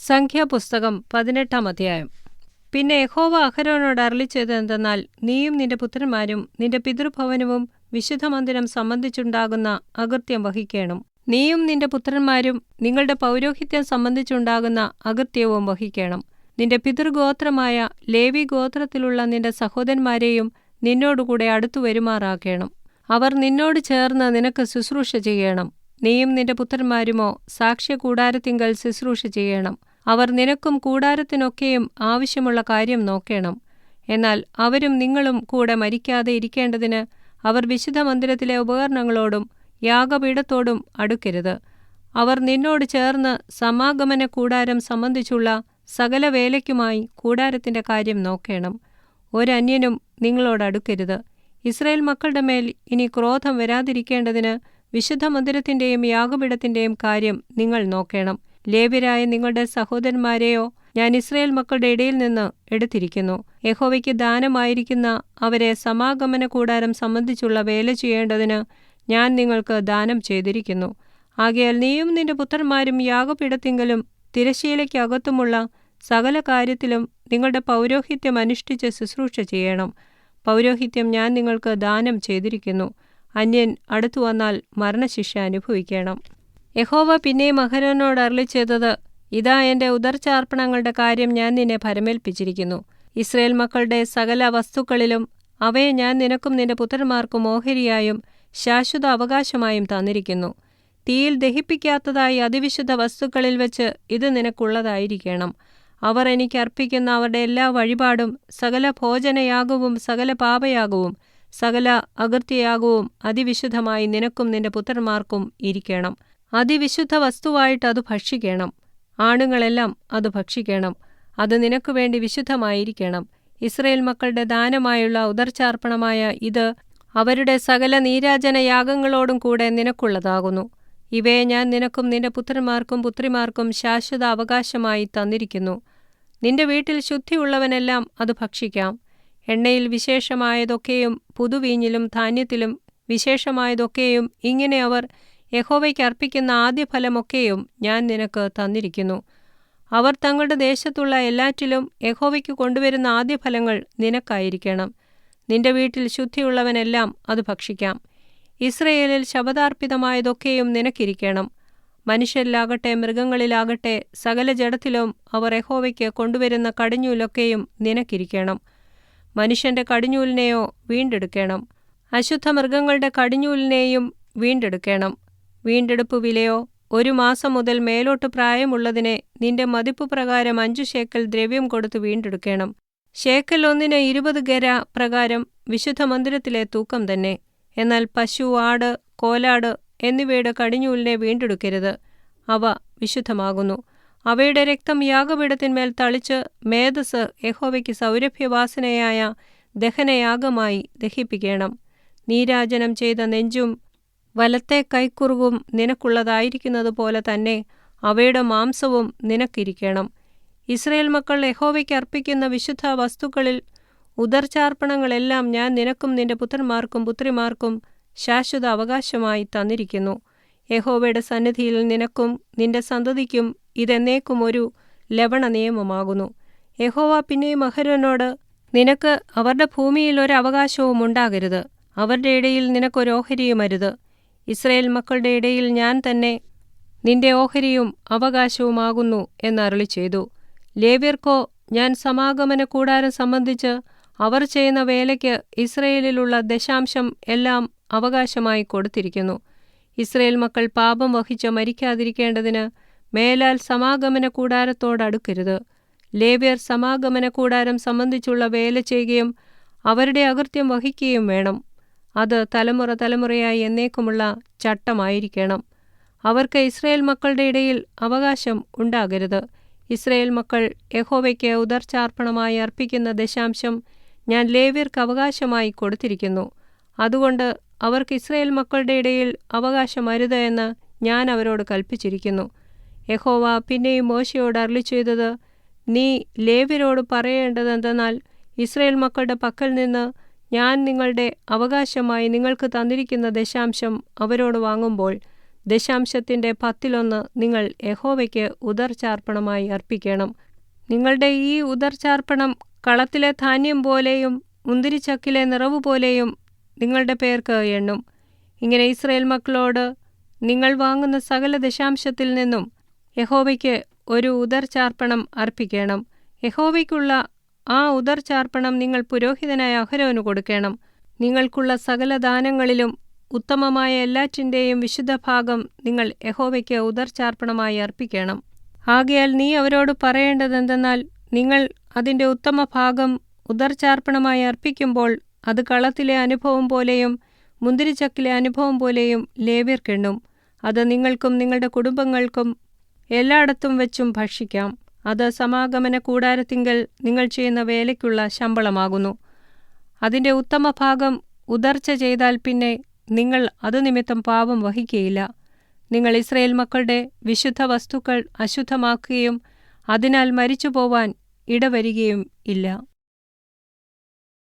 സംഖ്യാപുസ്തകം 18 അധ്യായം. പിന്നെ യഹോവ അഹരോനോട് അരുളിച്ചെയ്തതെന്തെന്നാൽ, നീയും നിന്റെ പുത്രന്മാരും നിന്റെ പിതൃഭവനവും വിശുദ്ധമന്ദിരം സംബന്ധിച്ചുണ്ടാകുന്ന അകൃത്യം വഹിക്കേണം. നീയും നിന്റെ പുത്രന്മാരും നിങ്ങളുടെ പൗരോഹിത്യം സംബന്ധിച്ചുണ്ടാകുന്ന അകൃത്യവും വഹിക്കേണം. നിന്റെ പിതൃഗോത്രമായ ലേവി ഗോത്രത്തിലുള്ള നിന്റെ സഹോദരന്മാരെയും നിന്നോടുകൂടെ അടുത്തു വരുമാറാക്കേണം. അവർ നിന്നോട് ചേർന്ന് നിനക്ക് ശുശ്രൂഷ ചെയ്യണം. നീയും നിന്റെ പുത്രന്മാരുമോ സാക്ഷ്യകൂടാരത്തിങ്കൽ ശുശ്രൂഷ ചെയ്യണം. അവർ നിനക്കും കൂടാരത്തിനൊക്കെയും ആവശ്യമുള്ള കാര്യം നോക്കേണം. എന്നാൽ അവരും നിങ്ങളും കൂടെ മരിക്കാതെ ഇരിക്കേണ്ടതിന് അവർ വിശുദ്ധമന്ദിരത്തിലെ ഉപകരണങ്ങളോടും യാഗപീഠത്തോടും അടുക്കരുത്. അവർ നിന്നോട് ചേർന്ന് സമാഗമന കൂടാരം സംബന്ധിച്ചുള്ള സകല വേലയ്ക്കുമായി കൂടാരത്തിന്റെ കാര്യം നോക്കേണം. ഒരന്യനും നിങ്ങളോടടുക്കരുത്. ഇസ്രായേൽ മക്കളുടെ മേൽ ഇനി ക്രോധം വരാതിരിക്കേണ്ടതിന് വിശുദ്ധമന്ദിരത്തിന്റെയും യാഗപീഠത്തിന്റെയും കാര്യം നിങ്ങൾ നോക്കേണം. ലേവ്യരായ നിങ്ങളുടെ സഹോദരന്മാരെയോ ഞാൻ ഇസ്രായേൽ മക്കളുടെ ഇടയിൽ നിന്ന് എടുത്തിരിക്കുന്നു. യഹോവയ്ക്ക് ദാനമായിരിക്കുന്ന അവരെ സമാഗമന കൂടാരം സംബന്ധിച്ചുള്ള വേല ചെയ്യേണ്ടതിന് ഞാൻ നിങ്ങൾക്ക് ദാനം ചെയ്തിരിക്കുന്നു. ആകയാൽ നീയും നിന്റെ പുത്രന്മാരും യാഗപീഠത്തിങ്കലും തിരശ്ശീലയ്ക്കകത്തുമുള്ള സകല കാര്യത്തിലും നിങ്ങളുടെ പൗരോഹിത്യം അനുഷ്ഠിച്ച് ശുശ്രൂഷ ചെയ്യണം. പൗരോഹിത്യം ഞാൻ നിങ്ങൾക്ക് ദാനം ചെയ്തിരിക്കുന്നു. അന്യൻ അടുത്തു വന്നാൽ മരണശിക്ഷ അനുഭവിക്കണം. യഹോവ പിന്നെയും അഹരോനോട് അരുളിച്ചെയ്തത്, ഇതാ എന്റെ ഉദർച്ചാർപ്പണങ്ങളുടെ കാര്യം ഞാൻ നിന്നെ ഭരമേൽപ്പിച്ചിരിക്കുന്നു. ഇസ്രായേൽ മക്കളുടെ സകല വസ്തുക്കളിലും അവയെ ഞാൻ നിനക്കും നിന്റെ പുത്രന്മാർക്കും ഓഹരിയായും ശാശ്വത അവകാശമായും തന്നിരിക്കുന്നു. തീയിൽ ദഹിപ്പിക്കാത്തതായി അതിവിശുദ്ധ വസ്തുക്കളിൽ വെച്ച് ഇത് നിനക്കുള്ളതായിരിക്കണം. അവർ എനിക്ക് അർപ്പിക്കുന്ന അവരുടെ എല്ലാ വഴിപാടും സകല ഭോജനയാഗവും സകല പാപയാഗവും സകല അകൃത്യയാഗവും അതിവിശുദ്ധമായി നിനക്കും നിന്റെ പുത്രന്മാർക്കും ഇരിക്കണം. അതിവിശുദ്ധ വസ്തുവായിട്ട് അത് ഭക്ഷിക്കണം. ആണുങ്ങളെല്ലാം അത് ഭക്ഷിക്കണം. അത് നിനക്ക് വേണ്ടി വിശുദ്ധമായിരിക്കണം. ഇസ്രായേൽ മക്കളുടെ ദാനമായുള്ള ഉദർച്ചാർപ്പണമായ ഇത് അവരുടെ സകല നീരാജന യാഗങ്ങളോടും കൂടെ നിനക്കുള്ളതാകുന്നു. ഇവയെ ഞാൻ നിനക്കും നിന്റെ പുത്രന്മാർക്കും പുത്രിമാർക്കും ശാശ്വത അവകാശമായി തന്നിരിക്കുന്നു. നിന്റെ വീട്ടിൽ ശുദ്ധിയുള്ളവനെല്ലാം അത് ഭക്ഷിക്കാം. എണ്ണയിൽ വിശേഷമായതൊക്കെയും പുതുവീഞ്ഞിലും ധാന്യത്തിലും വിശേഷമായതൊക്കെയും ഇങ്ങനെ അവർ യഹോവയ്ക്ക് അർപ്പിക്കുന്ന ആദ്യഫലമൊക്കെയും ഞാൻ നിനക്ക് തന്നിരിക്കുന്നു. അവർ തങ്ങളുടെ ദേശത്തുള്ള എല്ലാറ്റിലും യഹോവയ്ക്ക് കൊണ്ടുവരുന്ന ആദ്യഫലങ്ങൾ നിനക്കായിരിക്കണം. നിന്റെ വീട്ടിൽ ശുദ്ധിയുള്ളവനെല്ലാം അത് ഭക്ഷിക്കാം. ഇസ്രയേലിൽ ശപഥാർപ്പിതമായതൊക്കെയും നിനക്കിരിക്കണം. മനുഷ്യരിലാകട്ടെ മൃഗങ്ങളിലാകട്ടെ സകല ജഡത്തിലും അവർ യഹോവയ്ക്ക് കൊണ്ടുവരുന്ന കടിഞ്ഞൂലൊക്കെയും നിനക്കിരിക്കണം. മനുഷ്യന്റെ കടിഞ്ഞൂലിനെയോ വീണ്ടെടുക്കണം. അശുദ്ധ മൃഗങ്ങളുടെ കടിഞ്ഞൂലിനെയും വീണ്ടെടുക്കണം. വീണ്ടെടുപ്പ് വിലയോ 1 മാസം മുതൽ മേലോട്ട് പ്രായമുള്ളതിനെ നിന്റെ മതിപ്പു പ്രകാരം 5 ശേക്കൽ ദ്രവ്യം കൊടുത്ത് വീണ്ടെടുക്കണം. ശേക്കൽ ഒന്നിന് 20 ഗര പ്രകാരം വിശുദ്ധമന്ദിരത്തിലെ തൂക്കം തന്നെ. എന്നാൽ പശു, ആട്, കോലാട് എന്നിവയുടെ കടിഞ്ഞൂലിനെ വീണ്ടെടുക്കരുത്. അവ വിശുദ്ധമാകുന്നു. അവയുടെ രക്തം യാഗപീഠത്തിന്മേൽ തളിച്ച് മേധസ് യഹോവയ്ക്ക് സൗരഭ്യവാസനയായ ദഹനയാഗമായി ദഹിപ്പിക്കണം. നീരാജനം ചെയ്ത നെഞ്ചും വലത്തെ കൈക്കുറുകും നിനക്കുള്ളതായിരിക്കുന്നത് പോലെ തന്നെ അവയുടെ മാംസവും നിനക്കിരിക്കണം. ഇസ്രായേൽ മക്കൾ യഹോവയ്ക്ക് അർപ്പിക്കുന്ന വിശുദ്ധ വസ്തുക്കളിൽ ഉദർച്ചാർപ്പണങ്ങളെല്ലാം ഞാൻ നിനക്കും നിന്റെ പുത്രന്മാർക്കും പുത്രിമാർക്കും ശാശ്വത അവകാശമായി തന്നിരിക്കുന്നു. യഹോവയുടെ സന്നിധിയിൽ നിനക്കും നിന്റെ സന്തതിക്കും ഇതെന്നേക്കും ഒരു ലവണ നിയമമാകുന്നു. യഹോവ പിന്നെയും അഹരോനോട്, നിനക്ക് അവരുടെ ഭൂമിയിൽ ഒരു അവകാശവും ഉണ്ടാകരുത്. അവരുടെ ഇടയിൽ നിനക്കൊരു ഓഹരിയും അരുത്. ഇസ്രായേൽ മക്കളുടെ ഇടയിൽ ഞാൻ തന്നെ നിന്റെ ഓഹരിയും അവകാശവുമാകുന്നു എന്നരുളി ചെയ്തു. ലേവ്യർക്കോ ഞാൻ സമാഗമന കൂടാരം സംബന്ധിച്ച് അവർ ചെയ്യുന്ന വേലയ്ക്ക് ഇസ്രായേലിലുള്ള ദശാംശം എല്ലാം അവകാശമായി കൊടുത്തിരിക്കുന്നു. ഇസ്രായേൽ മക്കൾ പാപം വഹിച്ച് മരിക്കാതിരിക്കേണ്ടതിന് മേലാൽ സമാഗമന കൂടാരത്തോടടുക്കരുത്. ലേവ്യർ സമാഗമന കൂടാരം സംബന്ധിച്ചുള്ള വേല ചെയ്യുകയും അവരുടെ അകൃത്യം വഹിക്കുകയും വേണം. അത് തലമുറ തലമുറയായി എന്നേക്കുമുള്ള ചട്ടമായിരിക്കണം. അവർക്ക് ഇസ്രായേൽ മക്കളുടെ ഇടയിൽ അവകാശം ഉണ്ടാകരുത്. ഇസ്രായേൽ മക്കൾ യഹോവയ്ക്ക് ഉദർച്ചാർപ്പണമായി അർപ്പിക്കുന്ന ദശാംശം ഞാൻ ലേവ്യർക്ക് അവകാശമായി കൊടുത്തിരിക്കുന്നു. അതുകൊണ്ട് അവർക്ക് ഇസ്രായേൽ മക്കളുടെ ഇടയിൽ അവകാശമരുത് എന്ന് ഞാൻ അവരോട് കൽപ്പിച്ചിരിക്കുന്നു. യഹോവ പിന്നെയും മോശെയോട് അരുളിച്ചെയ്തത്, നീ ലേവ്യരോട് പറയേണ്ടതെന്തെന്നാൽ, ഇസ്രായേൽ മക്കളുടെ പക്കൽ നിന്ന് ഞാൻ നിങ്ങളുടെ അവകാശമായി നിങ്ങൾക്ക് തന്നിരിക്കുന്ന ദശാംശം അവരോട് വാങ്ങുമ്പോൾ ദശാംശത്തിൻ്റെ 10 നിങ്ങൾ യഹോവയ്ക്ക് ഉദർച്ചാർപ്പണമായി അർപ്പിക്കണം. നിങ്ങളുടെ ഈ ഉദർച്ചാർപ്പണം കളത്തിലെ ധാന്യം പോലെയും മുന്തിരിച്ചക്കിലെ നിറവ് പോലെയും നിങ്ങളുടെ പേർക്ക് എണ്ണും. ഇങ്ങനെ ഇസ്രായേൽ മക്കളോട് നിങ്ങൾ വാങ്ങുന്ന സകല ദശാംശത്തിൽ നിന്നും യഹോവയ്ക്ക് ഒരു ഉദർച്ചാർപ്പണം അർപ്പിക്കണം. യഹോവയ്ക്കുള്ള ആ ഉദർച്ചാർപ്പണം നിങ്ങൾ പുരോഹിതനായ അഹരോന് കൊടുക്കണം. നിങ്ങൾക്കുള്ള സകല ദാനങ്ങളിലും ഉത്തമമായ എല്ലാറ്റിൻ്റെയും വിശുദ്ധഭാഗം നിങ്ങൾ യഹോവയ്ക്ക് ഉദർച്ചാർപ്പണമായി അർപ്പിക്കണം. ആകയാൽ നീ അവരോട് പറയേണ്ടതെന്തെന്നാൽ, നിങ്ങൾ അതിൻ്റെ ഉത്തമഭാഗം ഉദർച്ചാർപ്പണമായി അർപ്പിക്കുമ്പോൾ അത് കളത്തിലെ അനുഭവം പോലെയും മുന്തിരിച്ചക്കിലെ അനുഭവം പോലെയും ലേവ്യർക്കെണ്ണും. അത് നിങ്ങൾക്കും നിങ്ങളുടെ കുടുംബങ്ങൾക്കും എല്ലായിടത്തും വെച്ചും ഭക്ഷിക്കാം. അത് സമാഗമന കൂടാരത്തിങ്കൽ നിങ്ങൾ ചെയ്യുന്ന വേലയ്ക്കുള്ള ശമ്പളമാകുന്നു. അതിൻ്റെ ഉത്തമഭാഗം ഉദർച്ച ചെയ്താൽ പിന്നെ നിങ്ങൾ അതുനിമിത്തം പാപം വഹിക്കുകയില്ല. നിങ്ങൾ ഇസ്രായേൽ മക്കളുടെ വിശുദ്ധ വസ്തുക്കൾ അശുദ്ധമാക്കുകയും അതിനാൽ മരിച്ചുപോവാൻ ഇടവരികയും ഇല്ല.